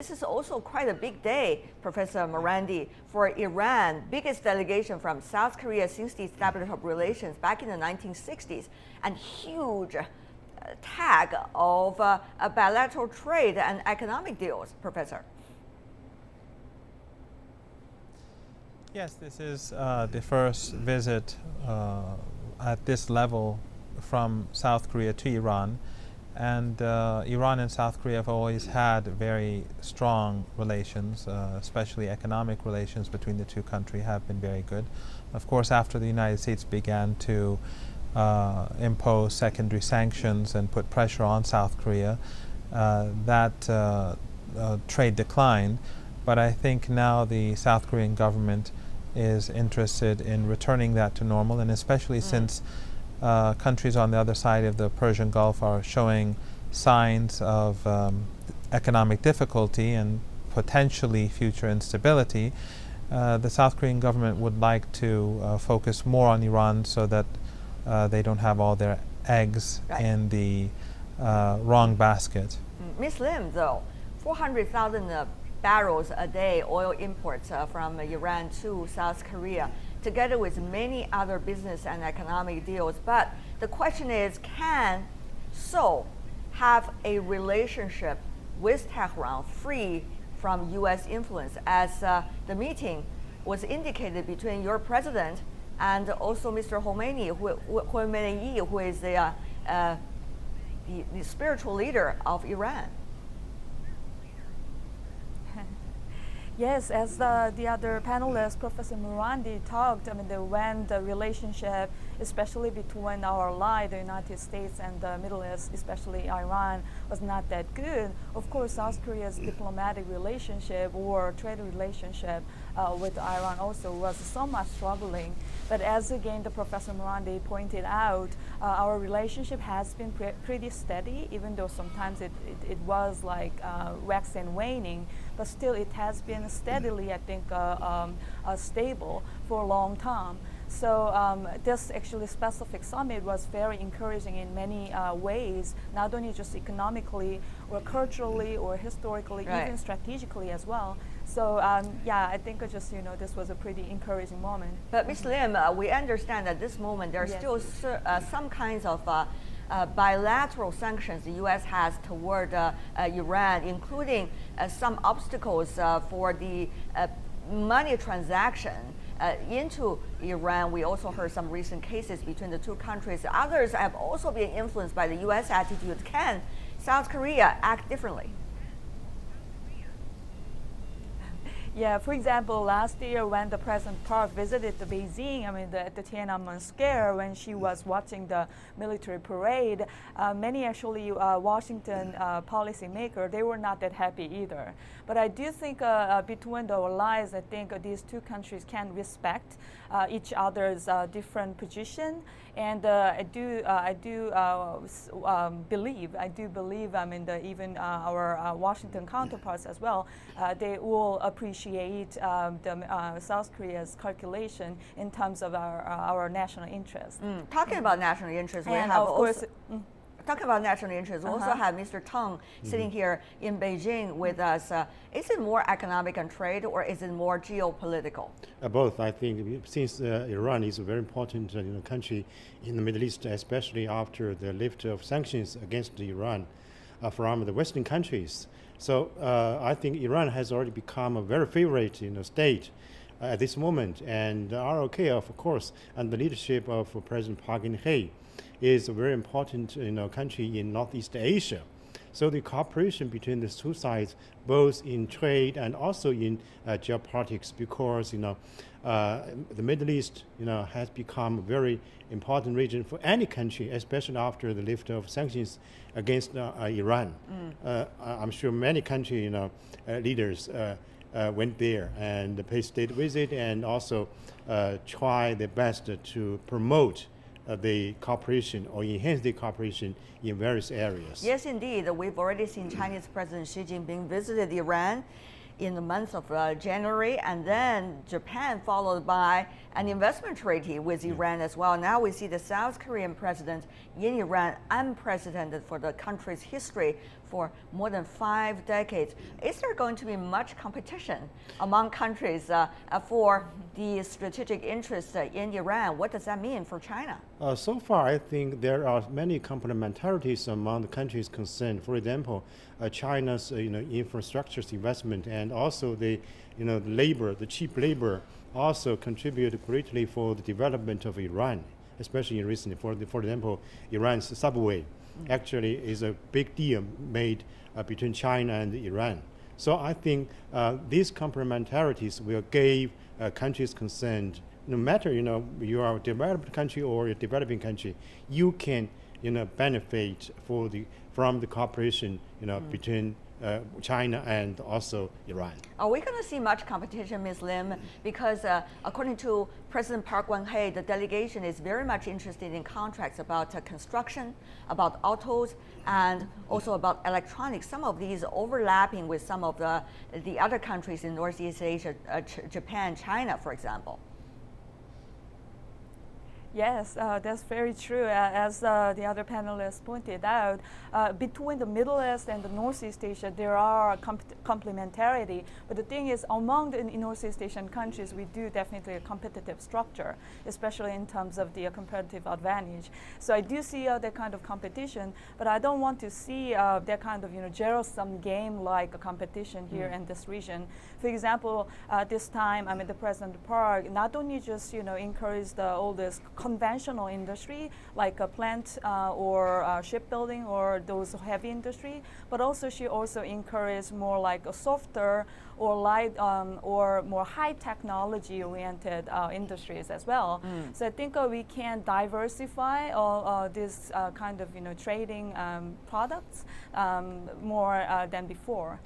this is also quite a big day, Professor Marandi, for Iran, biggest delegation from South Korea since the establishment of relations back in the 1960s, and huge tag of bilateral trade and economic deals, Professor. Yes, this is the first visit at this level from South Korea to Iran. And Iran and South Korea have always had very strong relations, especially economic relations between the two countries have been very good. Of course, after the United States began to impose secondary sanctions and put pressure on South Korea, that trade declined. But I think now the South Korean government is interested in returning that to normal, and especially since countries on the other side of the Persian Gulf are showing signs of economic difficulty and potentially future instability, the South Korean government would like to focus more on Iran so that they don't have all their eggs in the wrong basket. Ms. Lim, though, 400,000 barrels a day oil imports from Iran to South Korea, together with many other business and economic deals. But the question is, can Seoul have a relationship with Tehran free from U.S. influence, as the meeting was indicated between your president and also Mr. Khamenei, who is the spiritual leader of Iran? Yes, as the other panelist, Professor Marandi, talked, when the relationship, especially between our ally, the United States, and the Middle East, especially Iran, was not that good, of course, South Korea's diplomatic relationship or trade relationship with Iran also was somewhat struggling. But as again, the Professor Marandi pointed out, our relationship has been pretty steady, even though sometimes it was like wax and waning, but still it has been steadily, I think, stable for a long time. So this actually specific summit was very encouraging in many ways, not only just economically or culturally or historically, even strategically as well. So yeah, I think just, this was a pretty encouraging moment. But Ms. Lim, we understand at this moment there are still some kinds of bilateral sanctions the U.S. has toward Iran, including some obstacles for the money transaction into Iran. We also heard some recent cases between the two countries. Others have also been influenced by the U.S. attitude. Can South Korea act differently? Yeah, for example, last year when the President Park visited the Beijing, at the Tiananmen Square, when she was watching the military parade, many actually Washington policymakers, they were not that happy either. But I do think between the allies, I think these two countries can respect each other's different position, and I do believe, even our Washington counterparts as well, they will appreciate the South Korea's calculation in terms of our national interest. Talking about national interest, we have talking about national interest, we also have Mr. Teng sitting here in Beijing with us. Is it more economic and trade, or is it more geopolitical? Both, I think, since Iran is a very important country in the Middle East, especially after the lift of sanctions against Iran from the Western countries. So I think Iran has already become a very favorite state at this moment, and ROK, of course, under the leadership of President Park Geun-hye, is a very important country in Northeast Asia. So the cooperation between the two sides, both in trade and also in geopolitics, because the Middle East has become a very important region for any country, especially after the lift of sanctions against Iran. I'm sure many country leaders went there and paid state visit, and also try their best to promote the cooperation or enhance the cooperation in various areas. Yes, indeed. We've already seen Chinese President Xi Jinping visited Iran in the month of January, and then Japan followed by an investment treaty with Iran as well. Now we see the South Korean president in Iran, unprecedented for the country's history, for more than 5 decades. Is there going to be much competition among countries for the strategic interest in Iran? What does that mean for China? So far, I think there are many complementarities among the countries concerned. For example, China's infrastructure investment and also the labor, the cheap labor, also contribute greatly for the development of Iran, especially recently. For example, Iran's subway actually is a big deal made between China and Iran. So I think these complementarities will give countries concerned, no matter you are a developed country or a developing country, you can benefit from the cooperation between China and also Iran. Are we going to see much competition, Ms. Lim? Because according to President Park Geun-hye, the delegation is very much interested in contracts about construction, about autos, and also about electronics. Some of these overlapping with some of the other countries in Northeast Asia, Japan, China, for example. Yes, that's very true. As the other panelists pointed out, between the Middle East and the Northeast Asia, there are complementarity. But the thing is, among the Northeast Asian countries, we do definitely a competitive structure, especially in terms of the competitive advantage. So I do see that kind of competition, but I don't want to see that kind of zero-sum game like a competition here in this region. For example, this time, the President Park not only just encouraged all this conventional industry like a plant or shipbuilding or those heavy industry, but also she also encouraged more like a softer or light or more high technology oriented industries as well. So I think we can diversify all this kind of trading products more than before.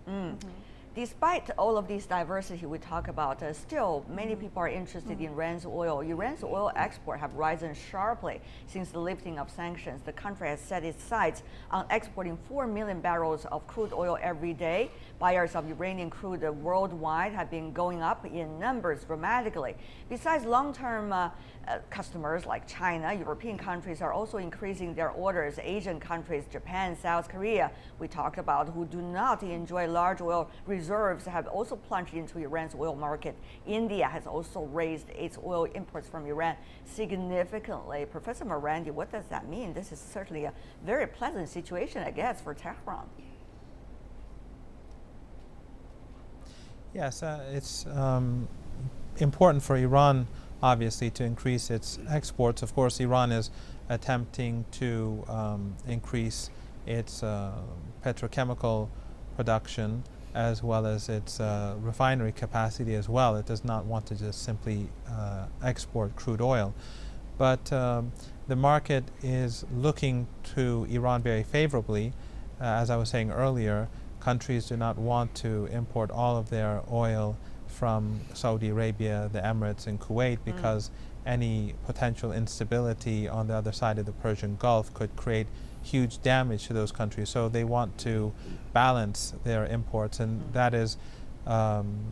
Despite all of this diversity we talk about, still many people are interested in Iran's oil. Iran's oil export have risen sharply since the lifting of sanctions. The country has set its sights on exporting 4 million barrels of crude oil every day. Buyers of Iranian crude worldwide have been going up in numbers dramatically. Besides long-term customers like China, European countries are also increasing their orders. Asian countries, Japan, South Korea, we talked about, who do not enjoy large oil reserves, have also plunged into Iran's oil market. India has also raised its oil imports from Iran significantly. Professor Marandi, what does that mean? This is certainly a very pleasant situation, I guess, for Tehran. Yes, it's important for Iran, obviously, to increase its exports. Of course, Iran is attempting to increase its petrochemical production as well as its refinery capacity as well. It does not want to just simply export crude oil. But the market is looking to Iran very favorably. As I was saying earlier, countries do not want to import all of their oil from Saudi Arabia, the Emirates, and Kuwait because any potential instability on the other side of the Persian Gulf could create huge damage to those countries. So they want to balance their imports, and that is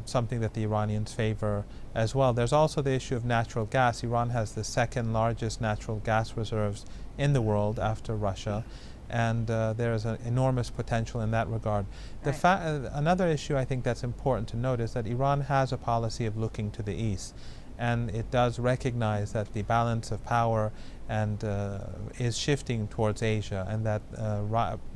something that the Iranians favor as well. There's also the issue of natural gas. Iran has the second largest natural gas reserves in the world after Russia, and there is an enormous potential in that regard. Another issue I think that's important to note is that Iran has a policy of looking to the east, and it does recognize that the balance of power and is shifting towards Asia, and that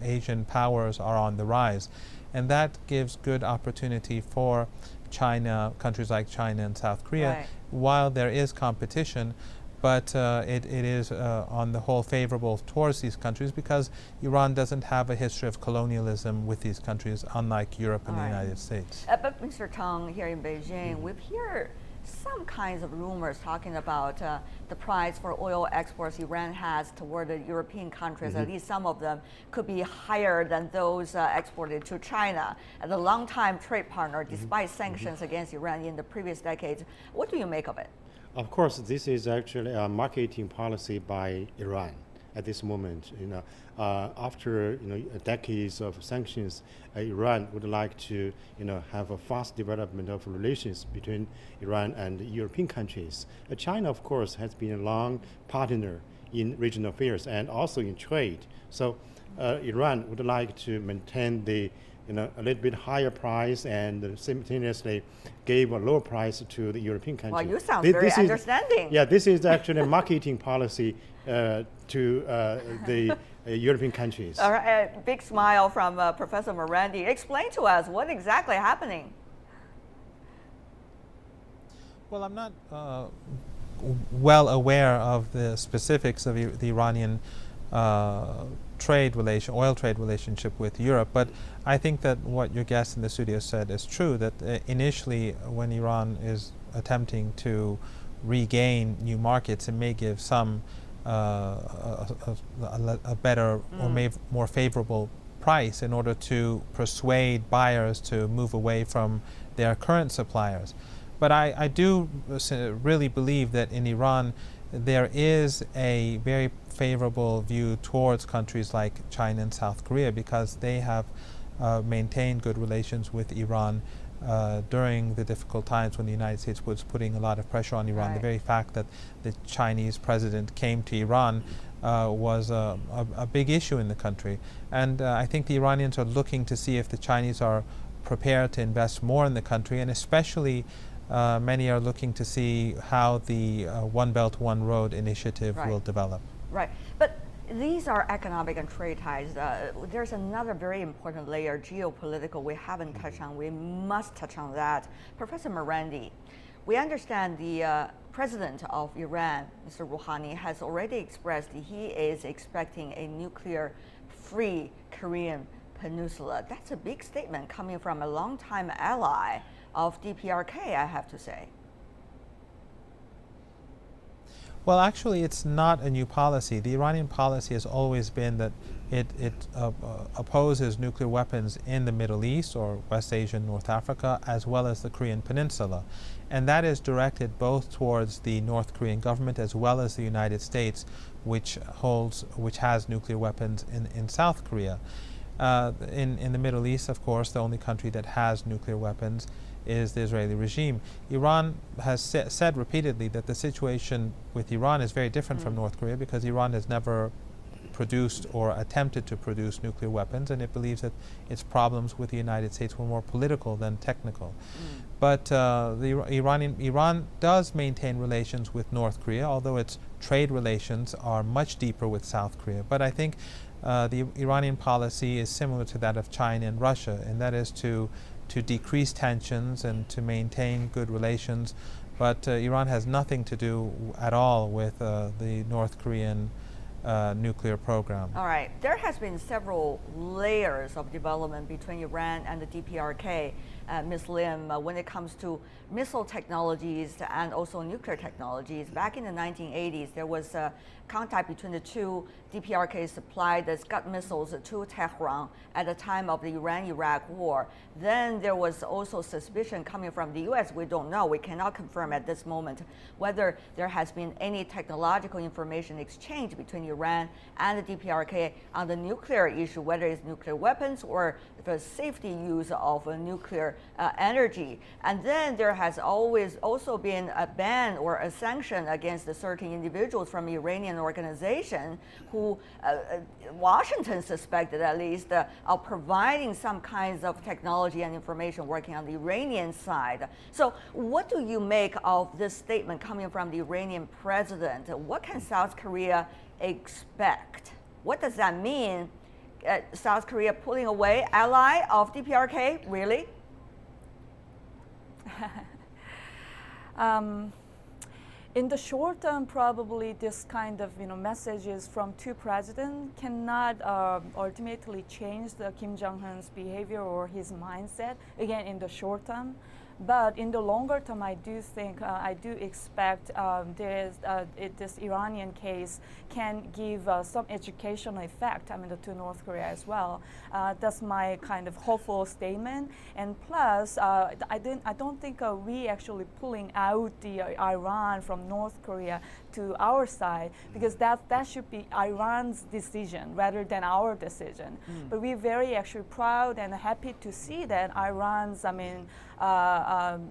Asian powers are on the rise, and that gives good opportunity for China, countries like China and South Korea, while there is competition. But it is on the whole favorable towards these countries because Iran doesn't have a history of colonialism with these countries, unlike Europe and the United States. But Mr. Teng, here in Beijing, we've heard some kinds of rumors talking about the price for oil exports Iran has toward the European countries. At least some of them could be higher than those exported to China, the longtime trade partner, despite sanctions against Iran in the previous decades. What do you make of it? Of course, this is actually a marketing policy by Iran at this moment. After decades of sanctions, Iran would like to have a fast development of relations between Iran and European countries. China, of course, has been a long partner in regional affairs and also in trade. So Iran would like to maintain the a little bit higher price and simultaneously gave a lower price to the European countries. Well, you sound very understanding. Yeah, this is actually a marketing policy to the European countries. All right, big smile from Professor Marandi. Explain to us what exactly happening. Well, I'm not well aware of the specifics of the Iranian oil trade relationship with Europe, but I think that what your guest in the studio said is true, that initially when Iran is attempting to regain new markets, it may give some a better or more favorable price in order to persuade buyers to move away from their current suppliers. But I do really believe that in Iran there is a very favorable view towards countries like China and South Korea, because they have maintained good relations with Iran during the difficult times when the United States was putting a lot of pressure on Iran. Right. The very fact that the Chinese president came to Iran was a big issue in the country. And I think the Iranians are looking to see if the Chinese are prepared to invest more in the country, and especially many are looking to see how the One Belt, One Road initiative will develop. Right, but these are economic and trade ties. There's another very important layer, geopolitical, we haven't touched on. We must touch on that. Professor Marandi, we understand the president of Iran, Mr. Rouhani, has already expressed he is expecting a nuclear-free Korean Peninsula. That's a big statement coming from a longtime ally of DPRK, I have to say. Well, actually, it's not a new policy. The Iranian policy has always been that it opposes nuclear weapons in the Middle East or West Asia and North Africa, as well as the Korean Peninsula. And that is directed both towards the North Korean government as well as the United States, which has nuclear weapons in South Korea. In the Middle East, of course, the only country that has nuclear weapons is the Israeli regime. Iran has said repeatedly that the situation with Iran is very different from North Korea, because Iran has never produced or attempted to produce nuclear weapons, and it believes that its problems with the United States were more political than technical. But Iran does maintain relations with North Korea, although its trade relations are much deeper with South Korea. But I think the Iranian policy is similar to that of China and Russia, and that is to decrease tensions and to maintain good relations. But Iran has nothing to do at all with the North Korean nuclear program. All right, there has been several layers of development between Iran and the DPRK, Ms. Lim, when it comes to missile technologies and also nuclear technologies. Back in the 1980s, there was contact between the two. DPRK supplied the Scud missiles to Tehran at the time of the Iran-Iraq war. Then there was also suspicion coming from the US. We don't know, we cannot confirm at this moment whether there has been any technological information exchange between Iran and the DPRK on the nuclear issue, whether it's nuclear weapons or the safety use of nuclear energy. And then there has always also been a ban or a sanction against certain individuals from Iranian organization who Washington suspected at least of providing some kinds of technology and information working on the Iranian side. So what do you make of this statement coming from the Iranian president? What can South Korea expect? What does that mean? South Korea pulling away, ally of DPRK, really? In the short term, probably this kind of messages from two presidents cannot ultimately change the Kim Jong-un's behavior or his mindset, again, in the short term. But in the longer term, I do think, I do expect this Iranian case can give some educational effect, to North Korea as well. That's my kind of hopeful statement. And plus, I don't think we actually pulling out the Iran from North Korea to our side, because that should be Iran's decision rather than our decision. But we're very actually proud and happy to see that Iran's,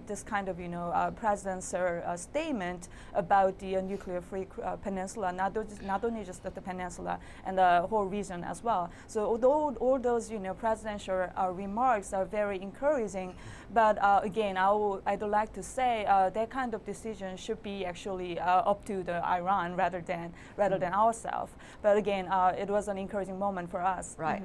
this kind of, president's statement about the nuclear-free peninsula, not only just the peninsula and the whole region as well. So although all those, presidential remarks are very encouraging, but again, I'd like to say that kind of decision should be actually up to the Iran rather than ourselves. But again, it was an encouraging moment for us. Right.